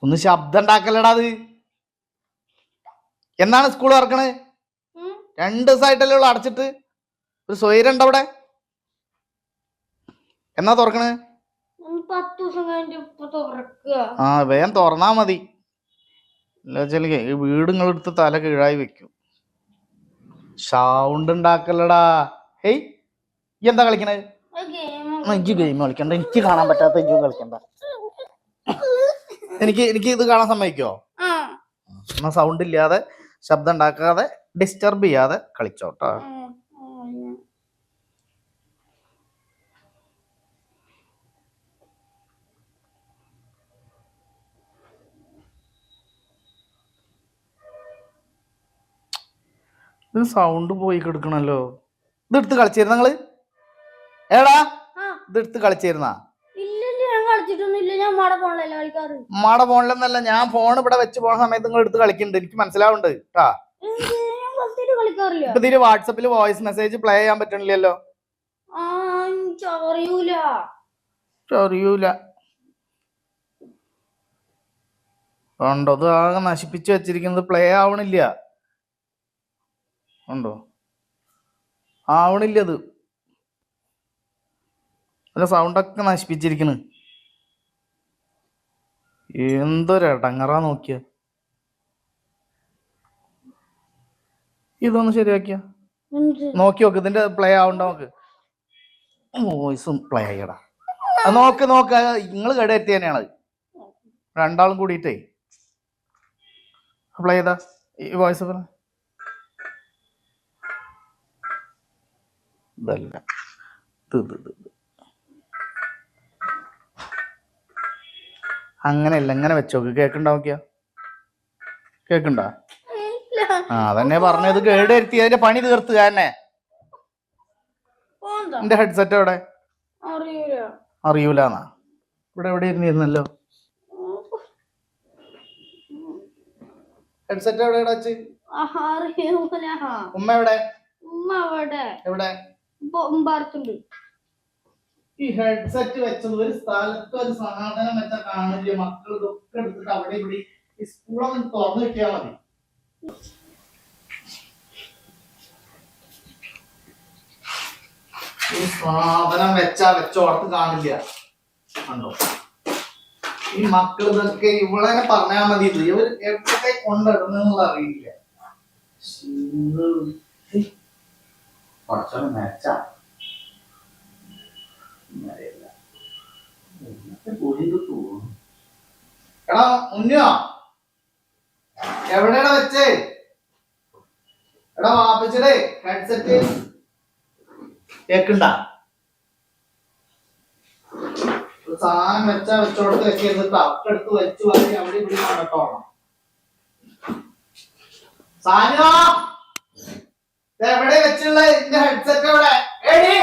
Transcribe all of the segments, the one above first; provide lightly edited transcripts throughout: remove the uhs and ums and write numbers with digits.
ഒന്ന് ശബ്ദം ഉണ്ടാക്കലടാ. അത് എന്നാണ് സ്കൂൾ തുറക്കണേ? 2 ദിവസമായിട്ടല്ലേ ഉള്ളു അടച്ചിട്ട്. ഒരു സ്വൈരം ഉണ്ടോ അവിടെ? എന്നാ തുറക്കണേ? ആ വേഗം തുറന്നാ മതി. എന്താ ഈ വീട് നിങ്ങളെടുത്ത് തല കീഴായി വെക്കും. സൗണ്ട് ഉണ്ടാക്കല്ലടാ. ഹേയ് ഈ എന്താ കളിക്കണേ? ഇജ്ജ് ഗെയിം കളിക്കണ്ട. എനിക്ക് കാണാൻ പറ്റാത്ത ഇജ്ജും കളിക്കണ്ട. എനിക്ക് ഇത് കാണാൻ സമ്മതിക്കോ? എന്നാ സൗണ്ട് ഇല്ലാതെ ശബ്ദം ഉണ്ടാക്കാതെ ഡിസ്റ്റർബ് ചെയ്യാതെ കളിച്ചോട്ടോ. ഇത് സൗണ്ട് പോയി കിടക്കണല്ലോ. ഇതെടുത്ത് കളിച്ചിരുന്ന നിങ്ങള്? ഏടാ ഇതെടുത്ത് കളിച്ചിരുന്ന? ഉമ്മാടെ ഫോണിലെന്നല്ല, ഞാൻ ഫോൺ ഇവിടെ വെച്ച് പോണ സമയത്ത് നിങ്ങൾ എടുത്ത് കളിക്കുന്നുണ്ട്. എനിക്ക് മനസ്സിലാവുന്നുണ്ട് കേട്ടാ. ഇപ്പൊ ഇതില് വാട്സപ്പില് വോയിസ് മെസ്സേജ് പ്ലേ ചെയ്യാൻ പറ്റണില്ലല്ലോ. അറിയൂല ഉണ്ടോ? അത് ആകെ നശിപ്പിച്ച് വെച്ചിരിക്കുന്നത്. പ്ലേ ആവണില്ല. ഉണ്ടോ? ആവണില്ല. അത് അല്ല സൗണ്ടൊക്കെ നശിപ്പിച്ചിരിക്കണ്. എന്തൊരടങ്ങറാ നോക്കിയ. ഇതൊന്ന് ശരിയാക്കിയ നോക്കി നോക്ക്. ഇതിന്റെ പ്ലേ ആവണ്ട നോക്ക്. വോയിസും പ്ലേ ചെയ്യടാ. നോക്ക് നോക്ക്. നിങ്ങൾ കേടെത്തി തന്നെയാണ് രണ്ടാളും കൂടിയിട്ടേ. പ്ലേ ചെയ്താ ഈ വോയിസ് ഇതല്ല. അങ്ങനെയല്ല, ഇങ്ങനെ വെച്ചോക്ക്. കേക്കണ്ട നോക്കിയാ? കേക്കണ്ട? ആ അതന്നെ പറഞ്ഞത്. കേട് വരുത്തി അതിന്റെ പണി തീർത്ത് തന്നെ. എന്റെ ഹെഡ്സെറ്റ് എവിടെ? അറിയൂലെന്നാ? ഇവിടെ എവിടെ ഇരുന്നിരുന്നല്ലോ. ഹെഡ്സെറ്റ് എവിടെ വെച്ച്? ഉമ്മ എവിടെ? എവിടെ? ഈ ഹെഡ്സെറ്റ് വെച്ചത് ഒരു സ്ഥലത്ത് ഒരു സാധനം വെച്ചാൽ കാണില്ല. മക്കൾ ഇതൊക്കെ എടുത്തിട്ട് അവിടെ ഇവിടെ ഈ സ്കൂളൊന്ന് തുറന്നു കിട്ടിയാൽ മതി. ഈ സാധനം വെച്ചോടത്ത് കാണില്ല. കണ്ടോ? ഈ മക്കൾ ഇതൊക്കെ ഇവിടെ പറഞ്ഞാൽ മതി. ഇവർ എവിടെ കൊണ്ടിടുന്നുള്ള അറിയില്ല. കുറച്ചൊന്ന് മെച്ച എടാ മുന്നോ എവിടെയാ വെച്ചേ? എടാ വാപ്പിച്ചടേ ഹെഡ്സെറ്റ് കേക്കണ്ട. സാധനം വെച്ചോടത്ത് വെച്ചിരുന്നിട്ട് അപ്പെടുത്ത് വെച്ച് വാങ്ങി അവിടെ ഇവിടെ കണ്ടോണം. സാനോ എവിടെ വെച്ചുള്ള ഇതിന്റെ ഹെഡ്സെറ്റ് എവിടെ? ഏടി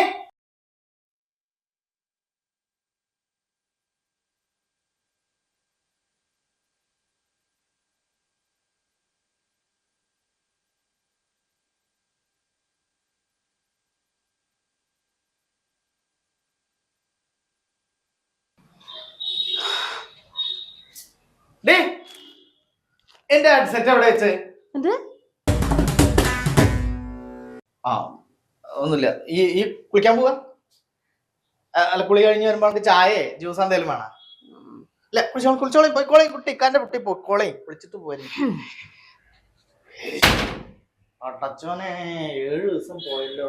എന്റെ ഹെഡ്സെറ്റ് എവിടെ വെച്ചേ? ആ ഒന്നുമില്ല. ഈ കുളിക്കാൻ പോവാ? അല്ല കുളി കഴിഞ്ഞ് വരുമ്പോ നമുക്ക് ചായേ ജ്യൂസ് എന്തെങ്കിലും വേണം? അല്ല കുളിച്ചോളി പോയിക്കോളി. കുട്ടിക്കാന്റെ കുട്ടി പോയിക്കോളി. കുളിച്ചിട്ട് പോരെ. അടച്ചോനെ 7 ദിവസം പോയല്ലോ.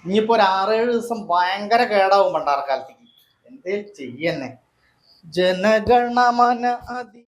ഇനിയിപ്പോ ഒരു 6-7 ദിവസം ഭയങ്കര കേടാവും പണ്ടാർക്കാലത്തേക്ക്. എന്തേലും ചെയ്യന്നെ. ജനഗണമന അതി